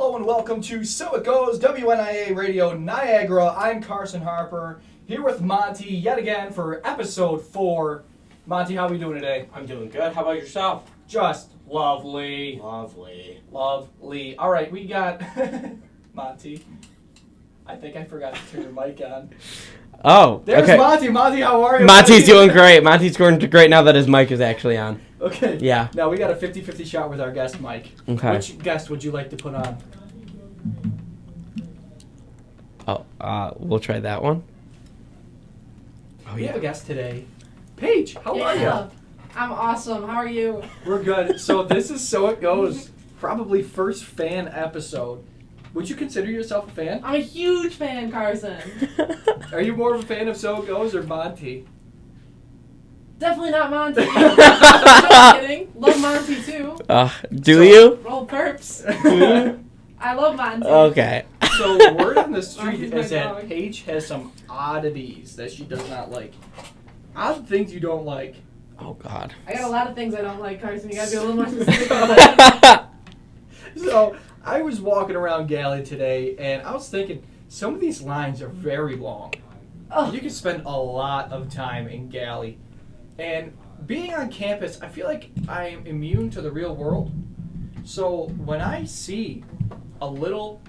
Hello and welcome to So It Goes, WNIA Radio Niagara. I'm Carson Harper, here with Monte yet again for episode 4. Monte, how are we doing today? I'm doing good. How about yourself? Just lovely. Lovely. Lovely. All right, we got Monte. I think I forgot to turn your mic on. Oh, There's okay. Monte. Monte, how are you? Monty's doing great. Monty's going great now that his mic is actually on. Okay. Yeah. Now we got a 50-50 shot with our guest, Mike. Okay. Which guest would you like to put on? Oh, we'll try that one. Oh, We have yeah. a guest today. Paige, how are you? I'm awesome. How are you? We're good. So this is So It Goes, probably first fan episode. Would you consider yourself a fan? I'm a huge fan, Carson. Are you more of a fan of So It Goes or Monte? Definitely not Monty. Just kidding. Love Monty too. Do you? Roll perps. I love Monty. Okay. So word on the street Monty's my is that dog. Paige has some oddities that she does not like. Odd things you don't like. Oh, God. I got a lot of things I don't like, Carson. You gotta be a little more specific about that. So I was walking around Galley today and I was thinking some of these lines are very long. Oh, You can spend a lot of time in Galley. And being on campus, I feel like I am immune to the real world. So when I see a little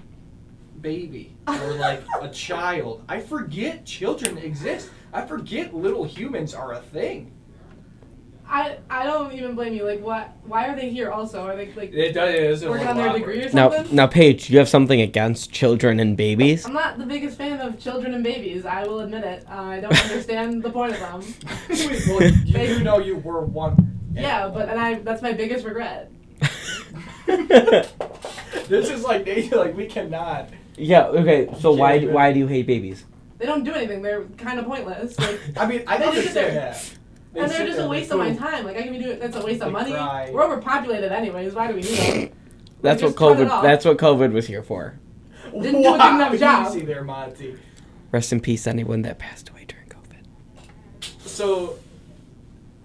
baby or like a child, I forget children exist. I forget little humans are a thing. I don't even blame you. Like, what? Why are they here? Also, are they like It is a working little on their awkward. degree or Now, something? now, Paige, do you have something against children and babies? I'm not the biggest fan of children and babies. I will admit it. I don't understand the point of them. Wait, well, you do know you were one. Yeah, but that's my biggest regret. This is like we cannot. Yeah, okay, so Yeah, why yeah. do you hate babies? They don't do anything. They're kind of pointless. Like, I mean, I They don't just sit understand there. that. and sit they're just there, a waste they of my poop. time. Like, I can be doing. That's a waste of They money. cry. We're overpopulated anyways. Why do we need them? That's what just cut it COVID. off. That's what COVID was here for. Didn't do a good enough job. Easy there, Monty. Rest in peace, anyone that passed away during COVID. So,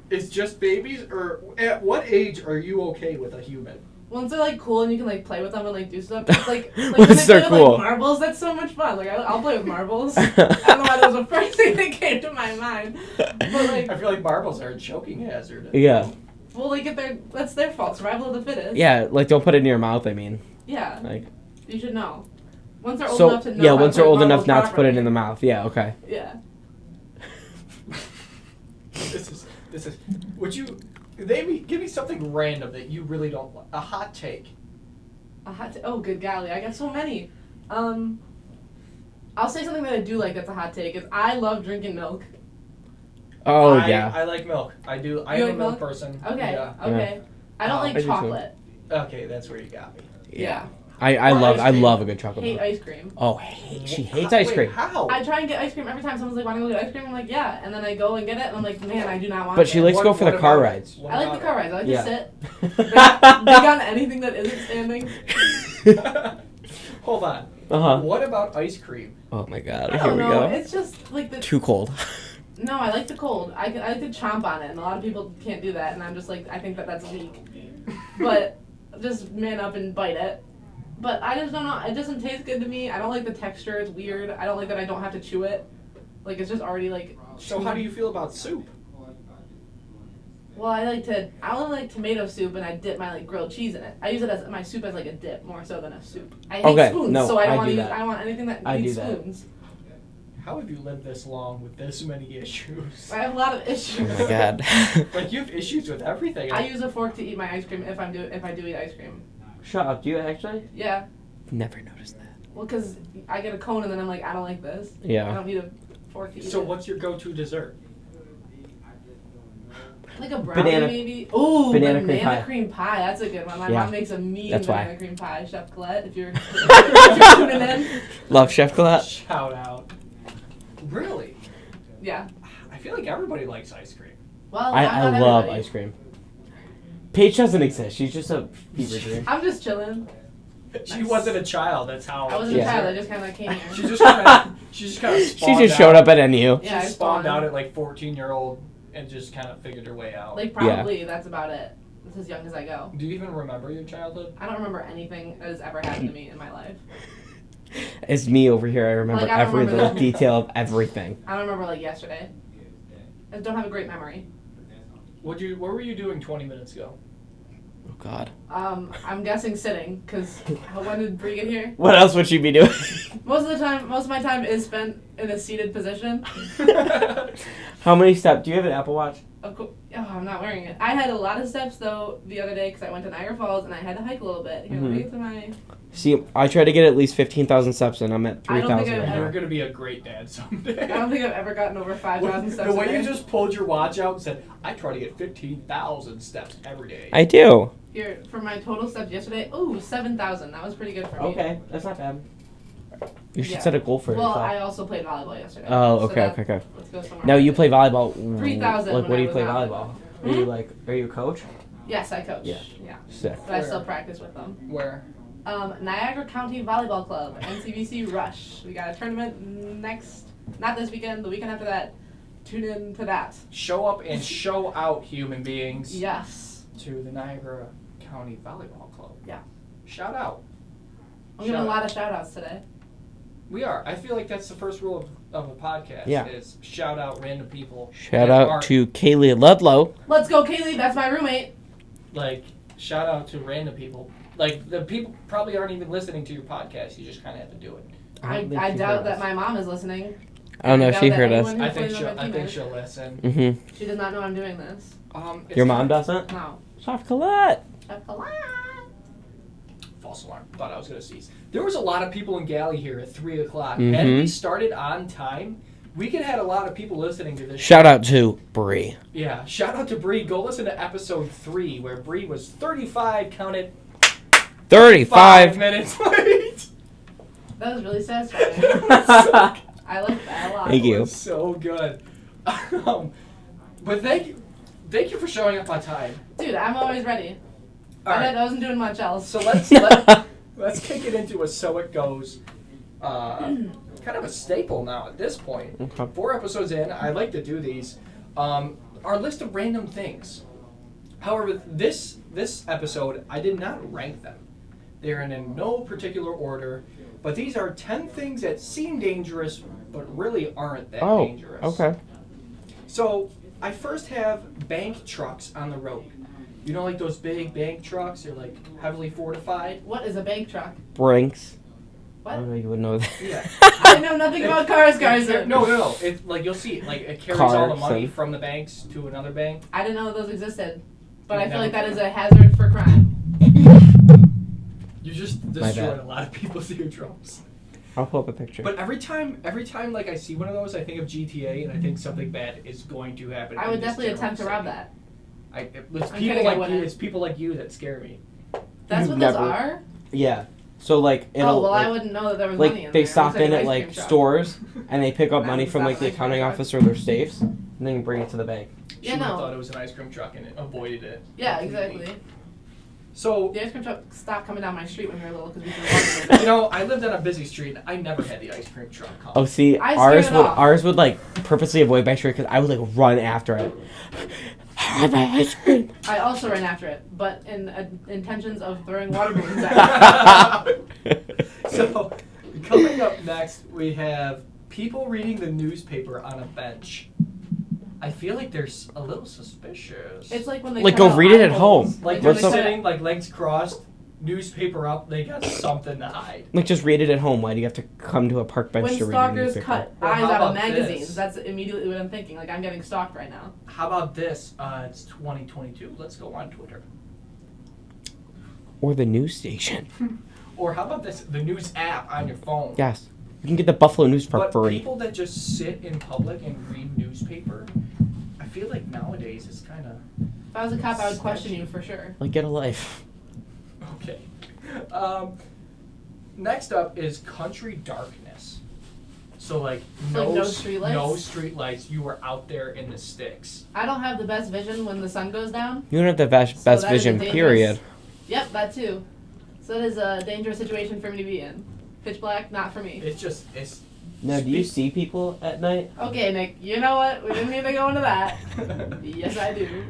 it's just babies, or at what age are you okay with a human? Once they're like cool and you can like play with them and like do stuff. It's like when Once they play they're with cool. like marbles, that's so much fun. Like I'll play with marbles. I don't know why that was the first thing that came to my mind. But like, I feel like marbles are a choking hazard. Yeah. well, like if that's their fault. Survival of the fittest. Yeah, like don't put it in your mouth, I mean. Yeah. Like. You should know. Once they're old So, enough to know. yeah, how to once they're play old enough marbles not to put it in properly. the mouth. Yeah, okay. Yeah. This is. Would you? Give me something random that you really don't like. A hot take. Oh, good golly, I got so many. I'll say something that I do like that's a hot take is I love drinking milk. Oh, I yeah. like milk. I do. I You am like a milk milk? person. Okay, Yeah. okay. I don't I like do too. chocolate. Okay, that's where you got me. Yeah. I Or love ice cream. a good chocolate Hate milk. ice cream. Oh, she hates ice Wait, cream. How? I try and get ice cream every time someone's like, "Want to go get ice cream?" I'm like, "Yeah," and then I go and get it, and I'm like, "Man, I do not want But it." she likes to go for the car rides. what I like the about car rides. I like Yeah. to sit. Big on anything that isn't standing. Hold on. Uh-huh. What about ice cream? Oh my god, I here don't we know. go. It's just like the. Too cold. No, I like the cold. I like to chomp on it, and a lot of people can't do that, and I'm just like, I think that's weak. But just man up and bite it. But I just don't know. It doesn't taste good to me. I don't like the texture. It's weird. I don't like that I don't have to chew it. Like it's just already like. So how do you feel about soup? Well, I only like tomato soup, and I dip my like grilled cheese in it. I use it as my soup as like a dip more so than a soup. I hate Okay, spoons, no, so I don't I want do to use. that. I don't want anything that I needs do that. spoons. How have you lived this long with this many issues? I have a lot of issues. Oh my god. Like you have issues with everything. I use a fork to eat my ice cream if I do eat ice cream. Shut up. Do you actually? Yeah. Never noticed that. Well, because I get a cone and then I'm like, I don't like this. I Yeah. don't need a fork to eat So it. what's your go-to dessert? Like a brownie Banana- maybe? Ooh, banana banana cream cream pie. That's a good one. My Yeah. mom makes a mean That's why. banana cream pie. Chef Colette, if you're, if you're tuning in. Love Chef Colette. Shout out. Really? Yeah. I feel like everybody likes ice cream. Well, I I'm not love everybody. ice cream. Paige doesn't exist. She's just a fever dream. I'm just chilling. She Nice. wasn't a child. That's how. I wasn't Yeah. a child. I just kind of like came here. She just kind of. She She just showed up at NU. Yeah, I She spawned spawned. out at like 14-year-old and just kind of figured her way out. Like probably that's about it. That's as young as I go. Do you even remember your childhood? I don't remember anything that has ever happened to me in my life. It's me over here. I remember Like, I don't every remember little that. detail of everything. I don't remember like yesterday. I don't have a great memory. What were you doing 20 minutes ago? Oh God. I'm guessing sitting, because when did Bree get here? What else would she be doing? Most of my time is spent in a seated position. How many steps? Do you have an Apple Watch? Oh, I'm not wearing it. I had a lot of steps though the other day because I went to Niagara Falls and I had to hike a little bit. Here, let me get to my. See, I try to get at least 15,000 steps, and I'm at I don't think 3,000 right I've now. You're gonna be a great dad someday. I don't think I've ever gotten over 5,000 steps. The way a day. you just pulled your watch out and said, "I try to get 15,000 steps every day." I do. Here, for my total steps yesterday, 7,000. That was pretty good for me. Okay, that's not bad. You should Yeah. set a goal for Well, yourself. I also played volleyball yesterday. Oh, so okay, that- okay. Let's go somewhere. Now you play volleyball. 3,000 Like, when what do I you was play not. volleyball? Are you a coach? Yes, I coach. Yeah. Yeah. Sick. But I Where? still practice with them. Where? Niagara County Volleyball Club, NCBC Rush. We got a tournament not this weekend, the weekend after that. Tune in to that. Show up and show out, human beings. Yes. To the Niagara County Volleyball Club. Yeah. Shout out. I'm giving a Shout lot out. of shout outs today. We are. I feel like that's the first rule of a podcast. Yeah. Is shout out random people. Shout that out aren't- to Kaylee Ludlow. Let's go, Kaylee. That's my roommate. Like, shout out to random people. Like, the people probably aren't even listening to your podcast. You just kind of have to do it. I doubt that my mom is listening. I don't know if doubt she that heard us. anyone who I think plays on my team is. she'll listen. Mm-hmm. She does not know I'm doing this. It's Your mom kinda- doesn't? No. Soft Colette. False alarm. Thought I was gonna seize. There was a lot of people in Galley here at 3 o'clock. Had Mhm. we started on time, we could have had a lot of people listening to this. Shout out to Bree. Yeah, shout out to Bree. Go listen to episode 3 where Bree was 35, counted 35. minutes late. That was really satisfying. I like that a lot. Thank It you. was so good. But thank you for showing up on time. Dude, I'm always ready. All right. I wasn't doing much else. So let's kick it into a So It Goes. Kind of a staple now at this point. Okay. 4 episodes in, I like to do these. Our list of random things. However, this episode, I did not rank them. They're in no particular order, but these are 10 things that seem dangerous, but really aren't that dangerous. Okay. So, I first have bank trucks on the road. You know, like those big bank trucks? They're like heavily fortified. What is a bank truck? Brinks. What? I don't know you would know that. Yeah. I know nothing about cars, Carson. No. It's like you'll see, like it carries all the money Carson. from the banks to another bank. I didn't know that those existed. But You I feel like never- that is a hazard for crime. You just My destroyed bad. a lot of people's eardrums. I'll pull up a picture. But every time like I see one of those, I think of GTA and I think something bad is going to happen. I in would this definitely general attempt to rob city. that. It's I'm people kidding, I like you. wouldn't. It's people like you that scare me. That's You've what those never- are? Yeah. So like it'll Oh, well, like, I wouldn't know that there was money like in they there. stop It looks in like at an ice like cream truck. stores and they pick up I money would from stop like the an ice cream accounting truck. office or their safes and then bring it to the bank. She Yeah, would've no. thought it was an ice cream truck and it avoided it. Yeah, exactly. So The ice cream truck stopped coming down my street when we were little because we were walking. you know, I lived on a busy street. And I never had the ice cream truck come. Oh, see, I scared it off. ours would like purposely avoid my street because I would like run after it. I want my ice cream. I also ran after it, but in intentions of throwing water balloons at it. So, coming up next, we have people reading the newspaper on a bench. I feel like they're a little suspicious. It's like when they Like, cut go out read it eye at holes. home. like when they're what's they up? cut- sitting, like legs crossed, newspaper up. They got something to hide. Like just read it at home. Why do you have to come to a park bench When to read a stalkers newspaper? cut Well, eyes how out of about magazines, this? that's immediately what I'm thinking. Like, I'm getting stalked right now. How about this? It's 2022. Let's go on Twitter. Or the news station. Or how about this? The news app on your phone. Yes. You can get the Buffalo News for But free. people that just sit in public and read newspaper, I feel like nowadays it's kind of If I was a cop, I would question you for sure. Like, get a life. okay. Next up is country darkness. So like So, no like, no streetlights? No streetlights. You were out there in the sticks. I don't have the best vision when the sun goes down. You don't have the best So best that is a vision, dangerous- period. Yep, that too. So it is a dangerous situation for me to be in. Pitch black, not for me. It's. Now, do you see people at night? Okay, Nick, you know what? We didn't need to go into that. Yes, I do.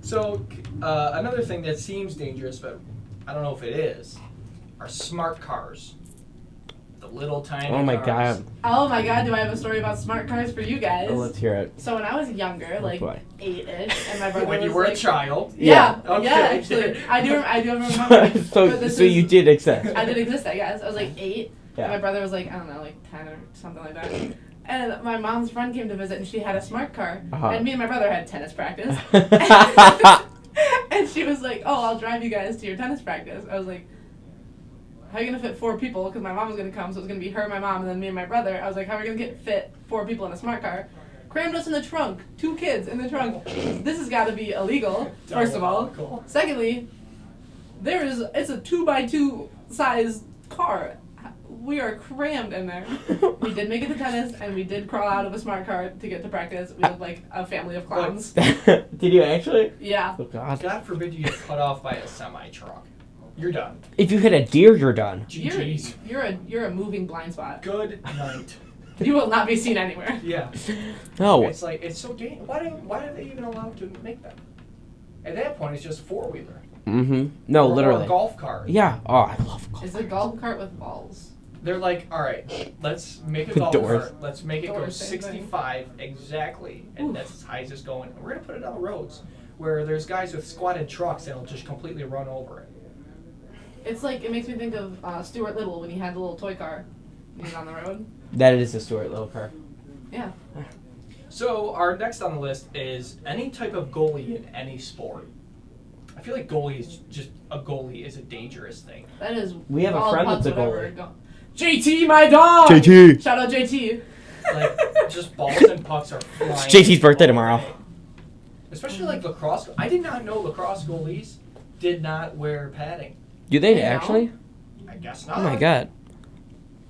So, another thing that seems dangerous, but I don't know if it is, are smart cars. The little tiny Oh my cars. god. Oh my god, do I have a story about smart cars for you guys? Oh, let's hear it. So when I was younger, like boy. 8-ish, and my brother When was you were like, a child. Yeah, Okay. yeah, actually, I do remember. so but this so you is- did exist. I did exist, I guess. I was like 8, Yeah. and my brother was like, I don't know, like 10 or something like that. And my mom's friend came to visit, and she had a smart car, Uh-huh. and me and my brother had tennis practice. And she was like, "Oh, I'll drive you guys to your tennis practice." I was like, "How are you gonna fit 4 people?" Because my mom was gonna come, so it was gonna be her, my mom, and then me and my brother. I was like, "How are we gonna fit 4 people in a smart car?" Crammed us in the trunk, 2 kids in the trunk. This has got to be illegal, first of all. Diabolical. Secondly, it's a 2x2 size car. We are crammed in there. We did make it to tennis, and we did crawl out of a smart car to get to practice. We looked like a family of clowns. Did you actually? Yeah. Oh god. God forbid you get cut off by a semi-truck. You're done. If you hit a deer, you're done. GG's. You're a moving blind spot. Good night. You will not be seen anywhere. Yeah. No. It's like, it's so dangerous. Why are they even allowed to make them? At that point, it's just 4-wheeler. Mm-hmm. No, Or literally. golf cart. Yeah. Oh, I love golf. It's a golf cart with balls. They're like, all right, let's make a The golf doors. cart. Let's make it go Doors, same thing. 65 exactly, and Oof. that's as high as it's going. And we're gonna put it on the roads where there's guys with squatted trucks that'll just completely run over it. It's like, it makes me think of Stuart Little when he had the little toy car. He was on the road. That is a Stuart Little car. Yeah. So our next on the list is any type of goalie in any sport. I feel like goalie is a dangerous thing. That is. We have a all friend pucks, that's a whatever, goalie. go- JT, my dog! JT. Shout out JT. Like, just balls and pucks are flying. It's JT's birthday tomorrow. Especially like lacrosse. I did not know lacrosse goalies did not wear padding. Do they They actually? I guess not. Oh my god.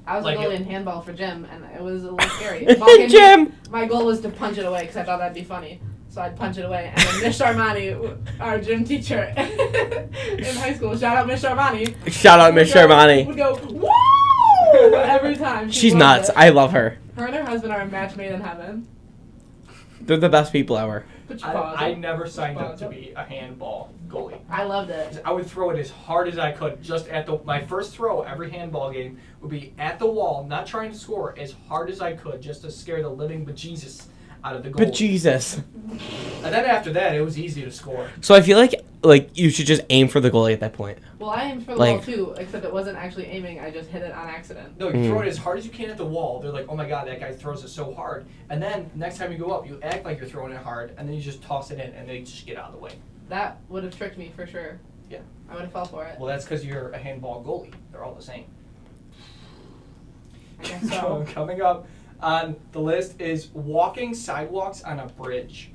I was Like a goalie it- in handball for gym, and it was a little scary. Ball came in, Jim! my goal was to punch it away because I thought that'd be funny. So I'd punch it away. And then Miss Sharmani, our gym teacher in high school, shout out Miss Sharmani. Shout out Miss would go- Sharmani. Would go, woo! Every time. She She's loved nuts. it. I love her. Her and her husband are a match made in heaven. They're the best people ever. Put your paws I up. never signed up Paws to be a handball goalie. I loved it. I would throw it as hard as I could, just at my first throw every handball game would be at the wall, not trying to score, as hard as I could, just to scare the living bejesus out of the goal. But Jesus. And then after that, it was easy to score. So I feel like you should just aim for the goalie at that point. Well, I aimed for the Like- wall too, except it wasn't actually aiming. I just hit it on accident. No, you throw it as hard as you can at the wall. They're like, oh my god, that guy throws it so hard. And then next time you go up, you act like you're throwing it hard, and then you just toss it in, and they just get out of the way. That would have tricked me for sure. Yeah. I would have fell for it. Well, that's because you're a handball goalie. They're all the same. I guess so. Coming up on the list is walking sidewalks on a bridge.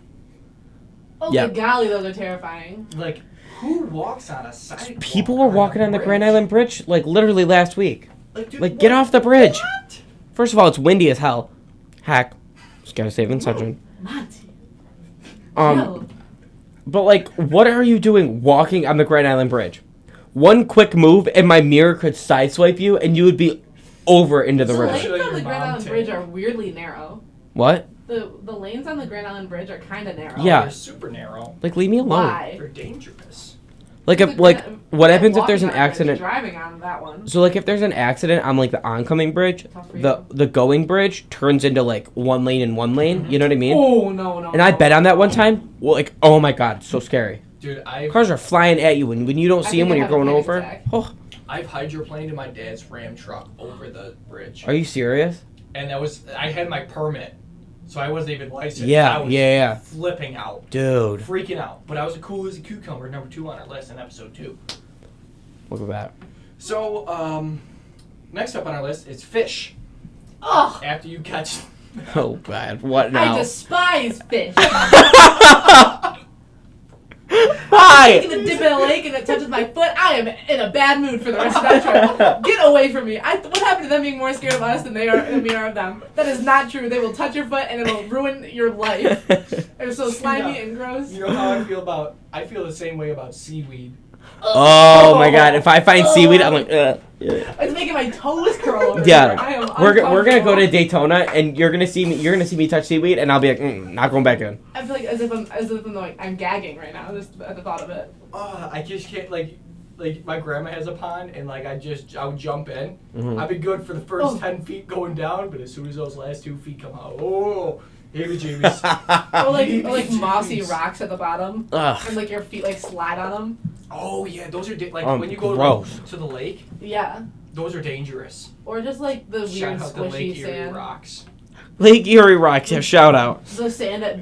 Oh, Yeah. the golly, those are terrifying. Like, who walks on a sidewalk? People were walking a on the bridge? Grand Island Bridge like literally last week. Dude, Like, get what? off the bridge. What? First of all, it's windy as hell. Hack. Just gotta save sunshine. Monty. Um, but like, what are you doing walking on the Grand Island Bridge? One quick move and my mirror could sideswipe you and you would be over into the The river. lanes Show on your the Grand mom Island too. Bridge are weirdly narrow. What? The lanes on the Grand Island Bridge are kind of narrow. Yeah. They're super narrow. Like, leave me alone. Why? They're dangerous. Like, if, like, what happens if there's an accident? Driving on that one. So, like, if there's an accident on, like, the oncoming bridge, Tough for you. the going bridge turns into, like, one lane and one lane. You know what I mean? Oh no. And I bet on that one time. Well, like, oh my god, it's so scary. Dude, I've Cars are flying at you, and when you don't I see them think when I you're have a going panic over. attack. Oh, hydroplaned in my dad's Ram truck over the bridge. are you serious? And I had my permit, so I wasn't even licensed. Yeah, I was yeah. flipping out. Dude. Freaking out. But I was cool as a cucumber, number 2 on our list in episode 2. Look at that. So, next up on our list is fish. Oh, After you catch... Oh, bad. What now? I despise fish. Hi! I'm gonna dip in a lake and it touches my foot. I am in a bad mood for the rest of that trip. Get away from me. What happened to them being more scared of us than we are of them? That is not true. They will touch your foot and it'll ruin your life. They're so slimy and gross. You know how I feel about... I feel the same way about seaweed. Oh my god, if I find seaweed, I'm like, ugh. Yeah. It's making my toes curl over. Yeah, I am we're gonna go to uncomfortable. Daytona, and you're gonna see me touch seaweed, and I'll be like, not going back in. I feel like as if I'm like I'm gagging right now just at the thought of it. I just can't like my grandma has a pond and like I would jump in. Mhm. I'd be good for the first 10 feet going down, but as soon as those last 2 feet come out, heebie-jeebies. Or like Jeez. mossy rocks at the bottom, Ugh. and like your feet like slide on them. Oh yeah, those are like when you gross. go to the lake, Yeah. those are dangerous. Or just like the weird Shout out to Lake squishy Erie sand. rocks. Lake Erie rocks. Yeah, shout out. The sand at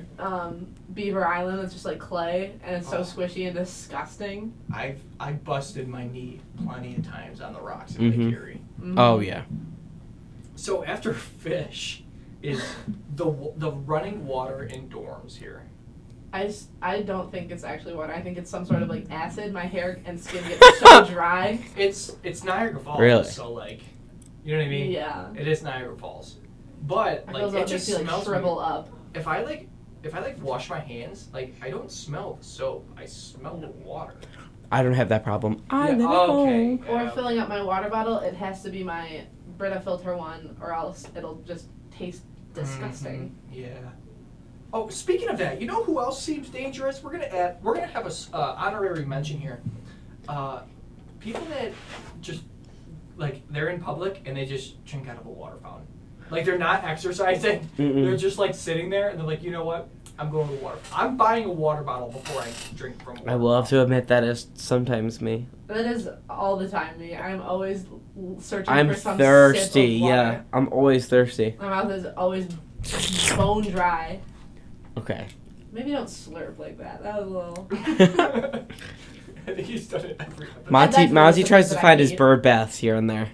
Beaver Island is just like clay, and it's so Oh. squishy and disgusting. I busted my knee plenty of times on the rocks in Mhm. Lake Erie. Mhm. Oh yeah. So after fish is the running water in dorms here. I don't think it's actually water. I think it's some sort of like acid. My hair and skin get so dry. It's Niagara Falls. Really? So like, you know what I mean? Yeah. It is Niagara Falls. But I like feel it like just makes you like smells shrivel weird. up. If I wash my hands, like I don't smell the soap. I smell the water. I don't have that problem. I Yeah, live at okay. home. Or filling up my water bottle, it has to be my Brita filter one, or else it'll just taste disgusting. Mhm. Yeah. Oh, speaking of that, you know who else seems dangerous? We're gonna have a honorary mention here. People that just like they're in public and they just drink out of a water fountain. Like they're not exercising. Mm-mm. They're just like sitting there and they're like, you know what? I'm going to the water. I'm buying a water bottle before I drink from. I will have to admit that is sometimes me. That is all the time me. I'm always searching I'm for some thirsty. sip of Yeah, water. I'm always thirsty. My mouth is always bone dry. Okay. Maybe don't slurp like that. That was a little. I think he's done it every episode. Monty That's really tries to something that find I his hate. bird baths here and there.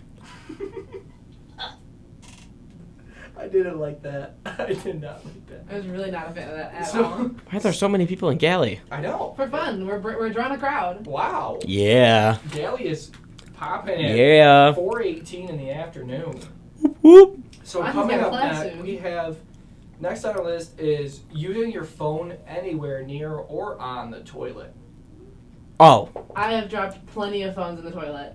I didn't like that. I did not like that. I was really not a fan of that at all. So, Why are there so many people in Galley? I know. For fun, we're drawing a crowd. Wow. Yeah. Galley is popping at Yeah. 4:18 in the afternoon. Whoop. So Mine's coming got up class next, soon. we have next on our list is using your phone anywhere near or on the toilet. Oh. I have dropped plenty of phones in the toilet.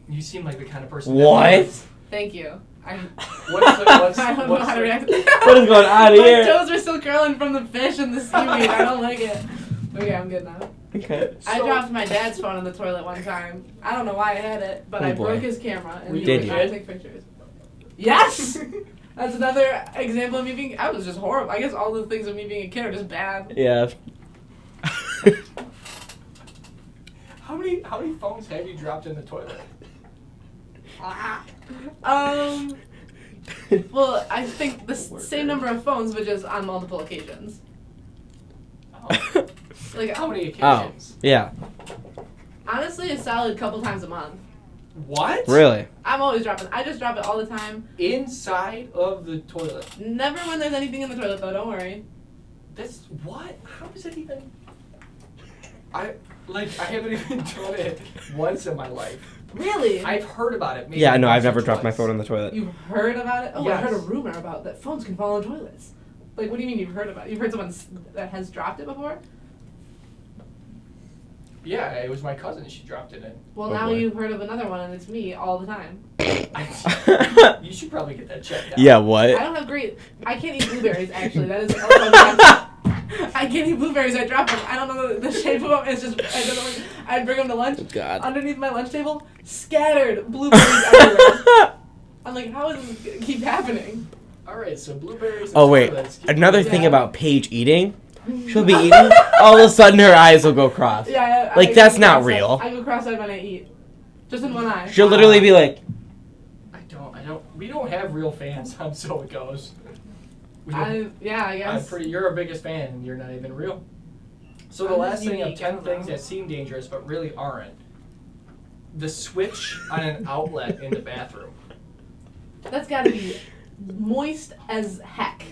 You seem like the kind of person. What? Thank you. I don't know how to react. What is going on My here? toes are still curling from the fish and the seaweed. I don't like it. Okay, I'm good now. Okay. I So- dropped my dad's phone in the toilet one time. I don't know why I had it, but Oh, I boy. broke his camera and he Did would you? not take pictures. Yes! That's another example of me being. I was just horrible. I guess all the things of me being a kid are just bad. Yeah. How many phones have you dropped in the toilet? Well, I think the same number of phones, but just on multiple occasions. Oh. Like, How many Oh. occasions? Yeah. honestly, a solid couple times a month. What? Really? I'm always dropping. I just drop it all the time. Inside of the toilet. Never when there's anything in the toilet, though. Don't worry. That's what? How is it even? I haven't even done it once in my life. Really? I've heard about it. Maybe Yeah, no, once I've or never dropped my twice. phone in the toilet. You've heard about it? Oh, I Yes. heard a rumor about that phones can fall in toilets. Like, what do you mean you've heard about it? You've heard someone that has dropped it before? Yeah, it was my cousin. She dropped it in. Well, Oh, now boy. you've heard of another one, and it's me all the time. You should probably get that checked out. Yeah, I what? don't have great. I can't eat blueberries, actually. That is. I can't eat blueberries. I drop them. I don't know the shape of them. It's just. I don't know. I bring them to lunch. God. Underneath my lunch table, scattered blueberries everywhere. I'm like, how does this keep happening? All right, so blueberries. And Oh, wait. toilets. Another thing Yeah. about Paige eating. She'll be eating. All of a sudden, her eyes will go cross. Yeah. Like, I that's go not cross-eyed. real. I go cross-eyed when I eat, just in one eye. She'll literally be like, I don't. We don't have real fans on So It Goes. We don't- I guess. You're our biggest fan, and you're not even real. So the I'm last just thing of unique, I 10 don't things know. that seem dangerous but really aren't. The switch on an outlet in the bathroom. That's got to be moist as heck.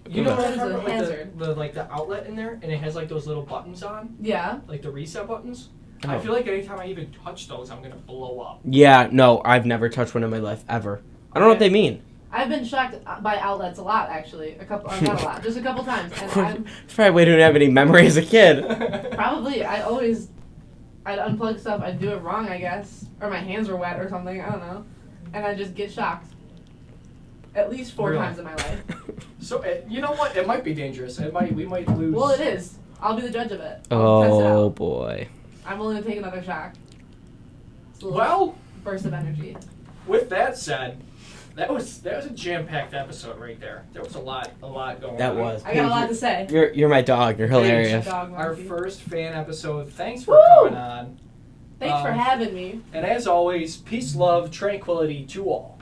You know That what is I'm a talking about? hazard. The outlet in there, and it has like those little buttons on, Yeah. like the reset buttons. I Oh. feel like anytime I even touch those, I'm gonna blow up. yeah, no, I've never touched one in my life, ever. I don't know what they mean. I've been shocked by outlets a lot, actually. Not a lot, just a couple times. And I'm That's probably why we didn't have any memory as a kid. probably, I I'd unplug stuff, I'd do it wrong, I guess. Or my hands were wet or something, I don't know. And I'd just get shocked. At least 4 Really? times in my life. So you know what? It might be dangerous. We might lose. Well, it is. I'll be the judge of it. I'll test it Oh out. boy. I'm willing to take another shock. It's a little Well, burst of energy. with that said, that was a jam-packed episode right there. There was a lot going That on. was. I got a lot to say. You're my dog. You're hilarious. Dog Our monkey. first fan episode. Thanks for Woo! coming on. Thanks for having me. And as always, peace, love, tranquility to all.